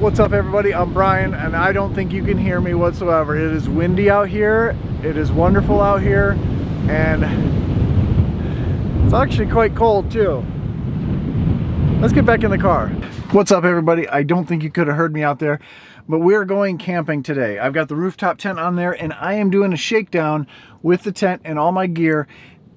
What's up everybody, I'm Brian and I don't think you can hear me whatsoever. It is windy out here, it is wonderful out here, and it's actually quite cold too. Let's get back in the car. What's up everybody, I don't think you could have heard me out there, but we're going camping today. I've got the rooftop tent on there and I am doing a shakedown with the tent and all my gear.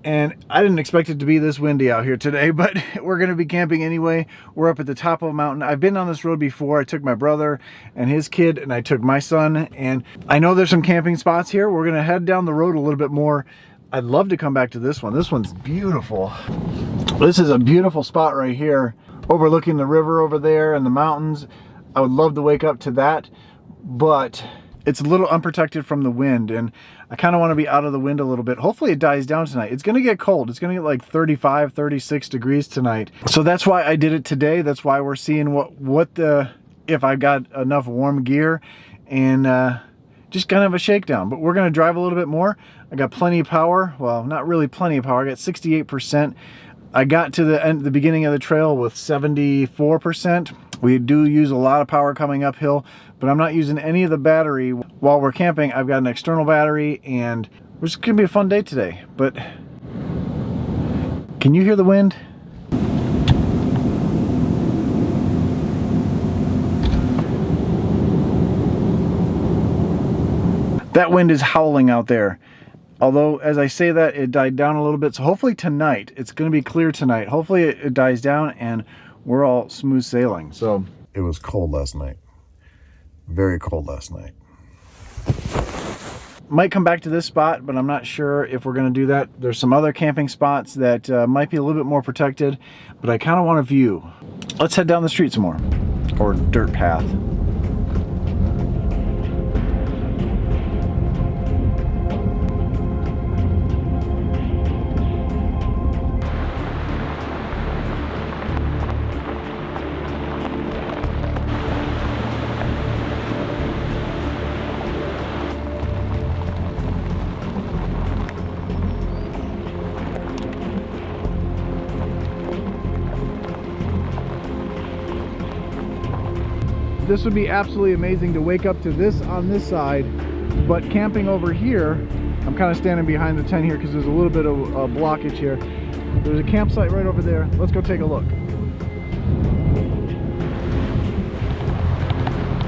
And I didn't expect it to be this windy out here today, but we're going to be camping anyway. We're up at the top of a mountain. I've been on this road before. I took my brother and his kid, and I took my son. And I know there's some camping spots here. We're going to head down the road a little bit more. I'd love to come back to this one. This one's beautiful. This is a beautiful spot right here, overlooking the river over there and the mountains. I would love to wake up to that, but it's a little unprotected from the wind, and I kind of want to be out of the wind a little bit. Hopefully it dies down tonight. It's going to get cold. It's going to get like 35, 36 degrees tonight. So that's why I did it today. That's why we're seeing if I got enough warm gear, and just kind of a shakedown. But we're going to drive a little bit more. I got plenty of power. Well, not really plenty of power. I got 68%. I got to the beginning of the trail with 74%. We do use a lot of power coming uphill, but I'm not using any of the battery while we're camping. I've got an external battery, and it's gonna be a fun day today. But can you hear the wind? That wind is howling out there. Although, as I say that, it died down a little bit. So hopefully tonight, it's going to be clear tonight. Hopefully it dies down and we're all smooth sailing. So it was cold last night. Very cold last night. Might come back to this spot, but I'm not sure if we're going to do that. There's some other camping spots that might be a little bit more protected, but I kind of want a view. Let's head down the street some more, or dirt path. This would be absolutely amazing to wake up to this on this side, but camping over here, I'm kind of standing behind the tent here because there's a little bit of a blockage here. There's a campsite right over there. Let's go take a look.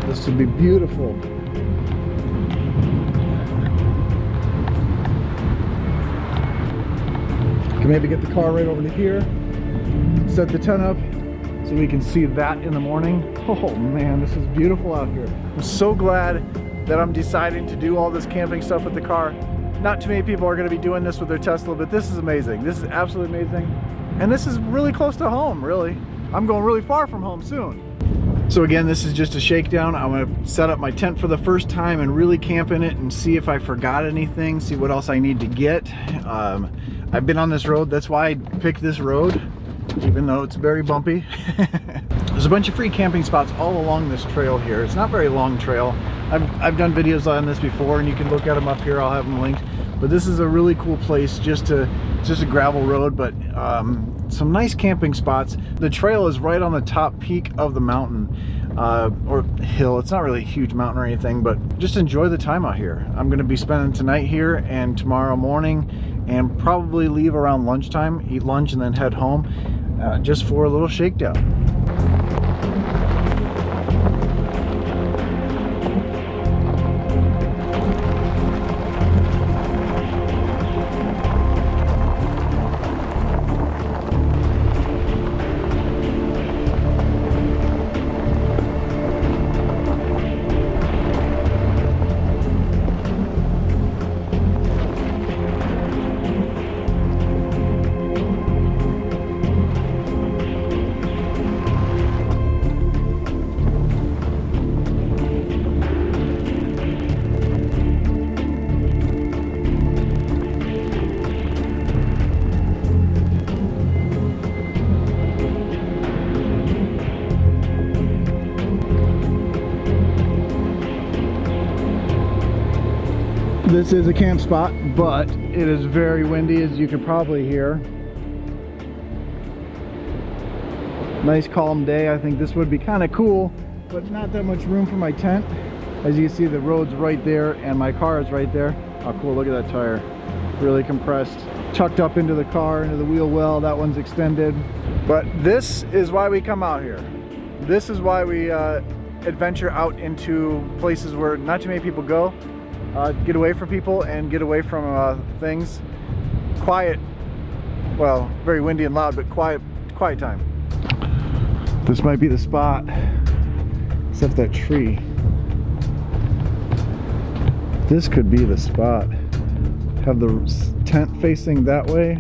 This would be beautiful. Can maybe get the car right over to here, set the tent up so we can see that in the morning. Oh man, this is beautiful out here. I'm so glad that I'm deciding to do all this camping stuff with the car. Not too many people are going to be doing this with their Tesla, but this is amazing. This is absolutely amazing. And this is really close to home, really. I'm going really far from home soon. So again, this is just a shakedown. I'm going to set up my tent for the first time and really camp in it and see if I forgot anything, see what else I need to get. I've been on this road. That's why I picked this road, even though it's very bumpy. There's a bunch of free camping spots all along this trail here. It's not a very long trail. I've done videos on this before, and you can look at them up here. I'll have them linked. But this is a really cool place. It's just a gravel road, but some nice camping spots. The trail is right on the top peak of the mountain, or hill. It's not really a huge mountain or anything, but just enjoy the time out here. I'm going to be spending tonight here and tomorrow morning, and probably leave around lunchtime, eat lunch, and then head home just for a little shakedown. This is a camp spot, but it is very windy, as you can probably hear. Nice calm day. I think this would be kind of cool but not that much room for my tent. As you can see, the road's right there and my car is right there. Oh cool, look at that tire. Really compressed, tucked up into the car, into the wheel well. That one's extended. But this is why we come out here. This is why we adventure out into places where not too many people go. Get away from people and get away from things. Quiet, well, very windy and loud, but quiet time. This might be the spot, except that tree. This could be the spot. Have the tent facing that way.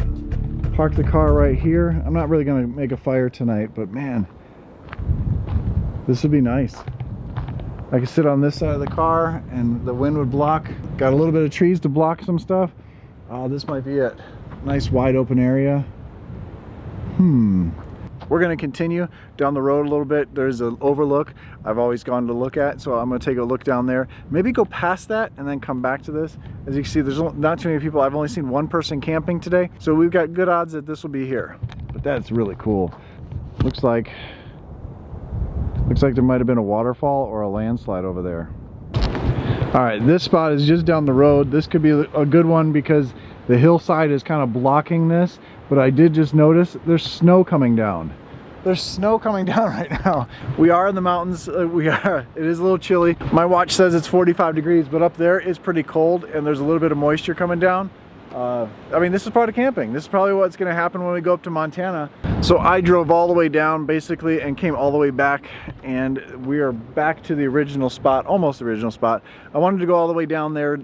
Park the car right here. I'm not really gonna make a fire tonight, but man, this would be nice. I could sit on this side of the car and the wind would block. Got a little bit of trees to block some stuff. Oh, this might be it. Nice wide open area. We're gonna continue down the road a little bit. There's an overlook I've always gone to look at, so I'm gonna take a look down there. Maybe go past that and then come back to this. As you can see, there's not too many people. I've only seen one person camping today, so we've got good odds that this will be here. But that's really cool. Looks like there might have been a waterfall or a landslide over there. All right, this spot is just down the road. This could be a good one because the hillside is kind of blocking this, but I did just notice there's snow coming down. There's snow coming down right now. We are in the mountains. It is a little chilly. My watch says it's 45 degrees, but up there it's pretty cold and there's a little bit of moisture coming down. I mean, this is part of camping. This is probably what's gonna happen when we go up to Montana. So I drove all the way down basically and came all the way back, and we are back to the original spot, almost the original spot. I wanted to go all the way down there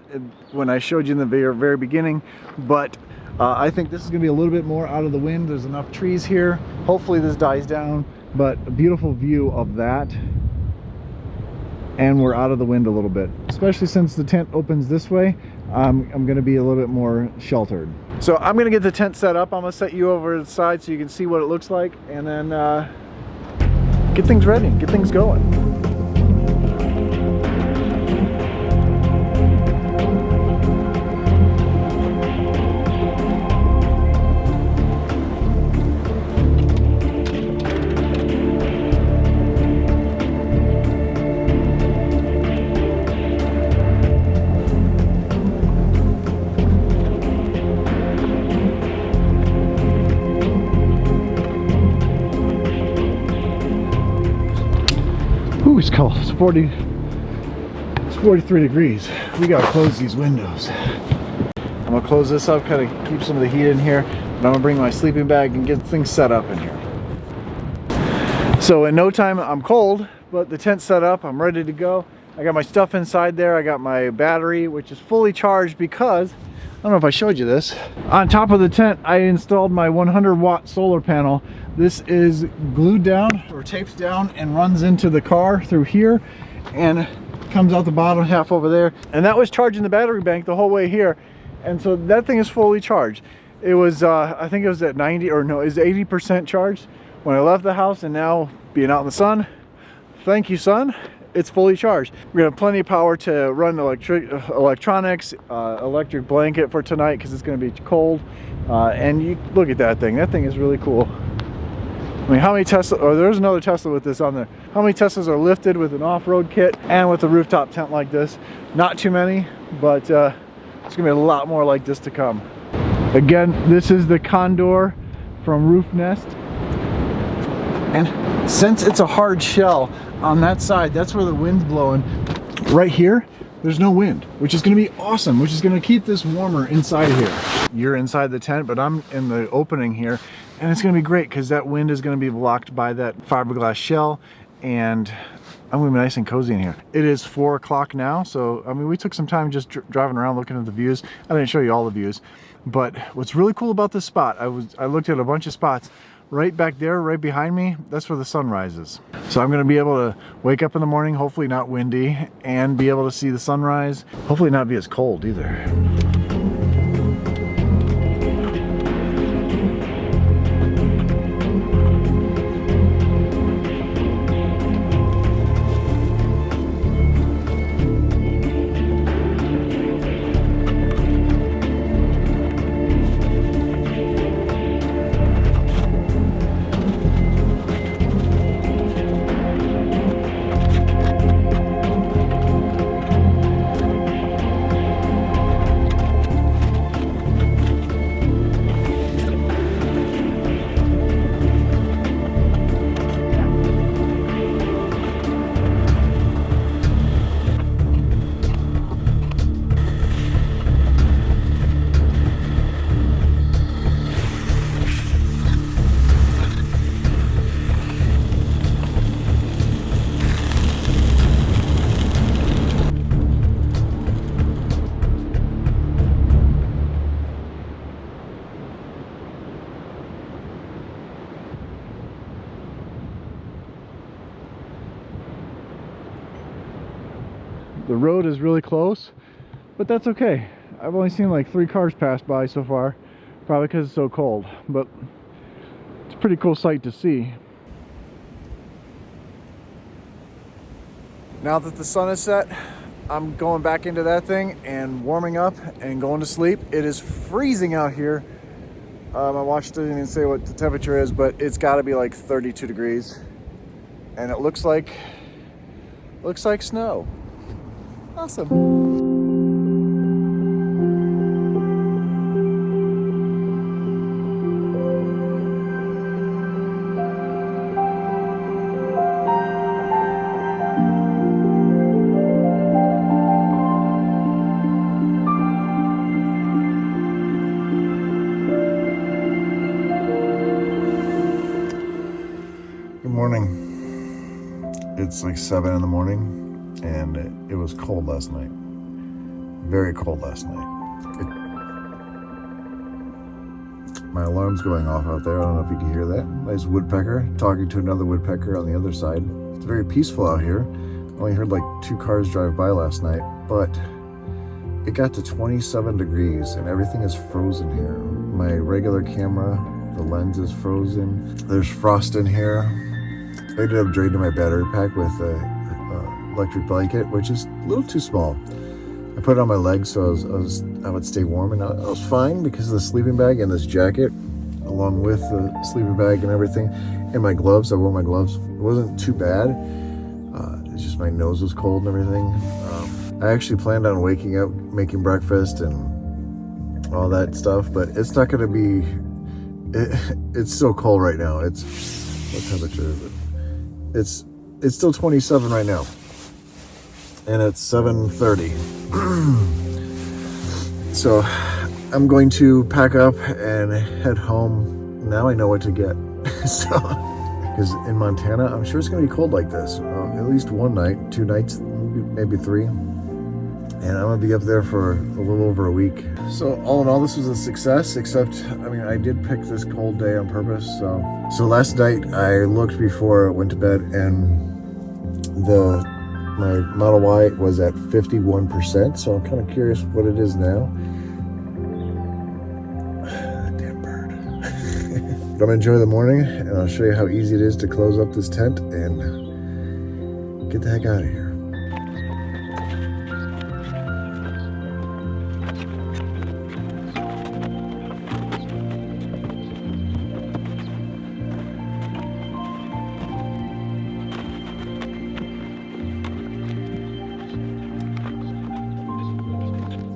when I showed you in the very beginning, but I think this is gonna be a little bit more out of the wind. There's enough trees here. Hopefully this dies down, but a beautiful view of that. And we're out of the wind a little bit, especially since the tent opens this way. I'm gonna be a little bit more sheltered. So I'm gonna get the tent set up. I'm gonna set you over to the side so you can see what it looks like, and then get things ready, get things going. Ooh, it's cold. It's 43 degrees. We gotta close these windows. I'm gonna close this up, kind of keep some of the heat in here, and I'm gonna bring my sleeping bag and get things set up in here. So in no time, I'm cold, but the tent's set up. I'm ready to go. I got my stuff inside there. I got my battery, which is fully charged because, I don't know if I showed you this. On top of the tent, I installed my 100-watt solar panel. This is glued down or taped down and runs into the car through here and comes out the bottom half over there. And that was charging the battery bank the whole way here. And so that thing is fully charged. It was, I think it was at 90, or no, it was 80% charged when I left the house, and now being out in the sun, thank you, sun, it's fully charged. We're gonna have plenty of power to run electronics, electric blanket for tonight because it's gonna be cold. And you look at that thing is really cool. I mean, how many Tesla, or there's another Tesla with this on there. How many Teslas are lifted with an off-road kit and with a rooftop tent like this? Not too many, but it's gonna be a lot more like this to come. Again, this is the Condor from RoofNest. And since it's a hard shell on that side, that's where the wind's blowing. Right here, there's no wind, which is gonna be awesome, which is gonna keep this warmer inside here. You're inside the tent, but I'm in the opening here, and it's gonna be great because that wind is gonna be blocked by that fiberglass shell, and I'm gonna be nice and cozy in here. It is 4 o'clock now, so I mean, we took some time just driving around looking at the views. I didn't show you all the views, but what's really cool about this spot, I looked at a bunch of spots. Right back there, right behind me, that's where the sun rises. So I'm gonna be able to wake up in the morning, hopefully not windy, and be able to see the sunrise. Hopefully not be as cold either. The road is really close, but that's okay. I've only seen like 3 cars pass by so far, probably because it's so cold, but it's a pretty cool sight to see. Now that the sun is set, I'm going back into that thing and warming up and going to sleep. It is freezing out here. My watch doesn't even say what the temperature is, but it's got to be like 32 degrees, and it looks like snow. Awesome. Good morning. It's like 7 in the morning, and it was cold last night. Very cold last night. My alarm's going off out there. I don't know if you can hear that. Nice woodpecker talking to another woodpecker on the other side. It's very peaceful out here. I only heard like 2 cars drive by last night, but it got to 27 degrees and everything is frozen here. My regular camera, the lens is frozen. There's frost in here. I ended up draining my battery pack with an electric blanket, which is a little too small. I put it on my legs so I would stay warm, and I was fine because of the sleeping bag and this jacket, along with the sleeping bag and everything, and my gloves. I wore my gloves. It wasn't too bad. It's just my nose was cold and everything. I actually planned on waking up, making breakfast and all that stuff, but it's not going to be. It's still cold right now. It's what temperature is it? It's still 27 right now, and it's 7:30. So I'm going to pack up and head home. Now I know what to get. So, because in Montana, I'm sure it's going to be cold like this. At least 1 night, 2 nights, maybe 3. And I'm going to be up there for a little over a week. So all in all, this was a success, except, I mean, I did pick this cold day on purpose. So last night I looked before I went to bed, and my Model Y was at 51%. So I'm kind of curious what it is now. Damn bird. But I'm going to enjoy the morning, and I'll show you how easy it is to close up this tent and get the heck out of here.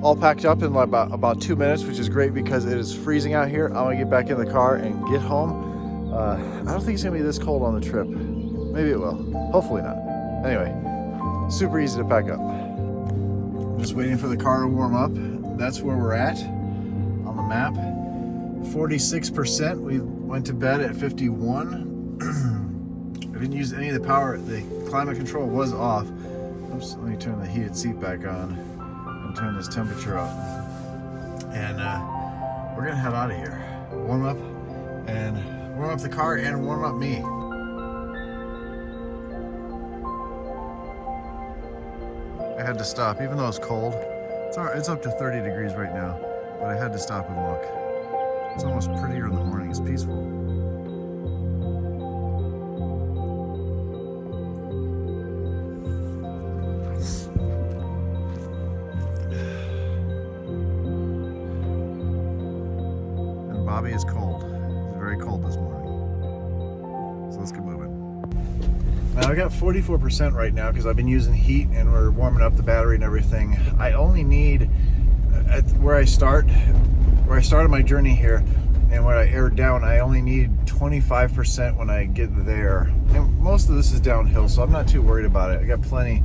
All packed up in about 2 minutes, which is great because it is freezing out here. I'm gonna get back in the car and get home. I don't think it's gonna be this cold on the trip. Maybe it will, hopefully not. Anyway, super easy to pack up. I'm just waiting for the car to warm up. That's where we're at on the map. 46%, we went to bed at 51. I didn't use any of the power. The climate control was off. Oops, let me turn the heated seat back on. Turn this temperature up, and we're gonna head out of here. Warm up the car and warm up me. I had to stop, even though it's cold. It's up to 30 degrees right now, but I had to stop and look. It's almost prettier in the morning. It's peaceful. Bobby is cold. It's very cold this morning. So let's get moving. Now I got 44% right now because I've been using heat and we're warming up the battery and everything. I only need, where I started my journey here and where I aired down, I only need 25% when I get there. And most of this is downhill, so I'm not too worried about it. I got plenty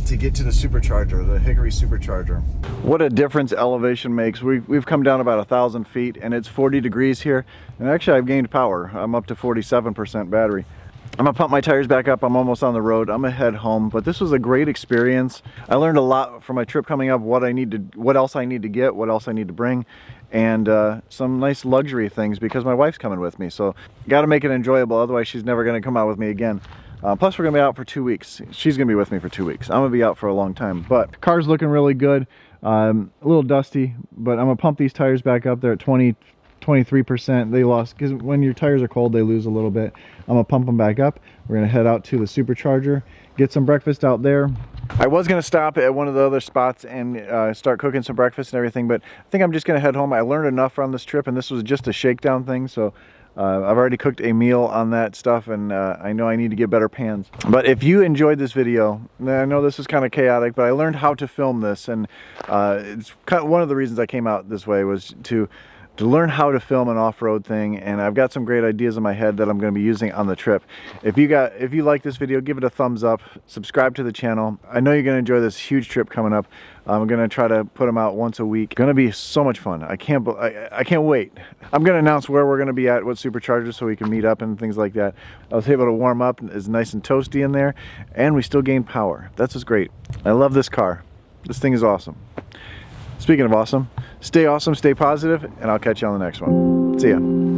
to get to the supercharger, the Hickory supercharger. What a difference elevation makes. We've come down about 1,000 feet and it's 40 degrees here. And actually I've gained power. I'm up to 47% battery. I'm gonna pump my tires back up. I'm almost on the road. I'm gonna head home, but this was a great experience. I learned a lot from my trip coming up, what else I need to get, what else I need to bring, and some nice luxury things because my wife's coming with me. So got to make it enjoyable, otherwise she's never gonna come out with me again. Plus we're gonna be out for 2 weeks. She's gonna be with me for 2 weeks. I'm gonna be out for a long time, but car's looking really good. A little dusty, but I'm gonna pump these tires back up. They're at 23%. They lost, because when your tires are cold they lose a little bit. I'm gonna pump them back up. We're gonna head out to the supercharger, get some breakfast out there. I was gonna stop at one of the other spots and start cooking some breakfast and everything, but I think I'm just gonna head home. I learned enough on this trip, and this was just a shakedown thing, so I've already cooked a meal on that stuff, and I know I need to get better pans. But if you enjoyed this video, I know this is kind of chaotic, but I learned how to film this, and it's kind of one of the reasons I came out this way was to learn how to film an off-road thing, and I've got some great ideas in my head that I'm going to be using on the trip. If you like this video, give it a thumbs up, subscribe to the channel. I know you're going to enjoy this huge trip coming up. I'm going to try to put them out once a week. Going to be so much fun. I can't wait. I'm going to announce where we're going to be at, what supercharger, so we can meet up and things like that. I was able to warm up. It's nice and toasty in there, and we still gain power. That's what's great. I love this car. This thing is awesome. Speaking of awesome, stay awesome, stay positive, and I'll catch you on the next one. See ya.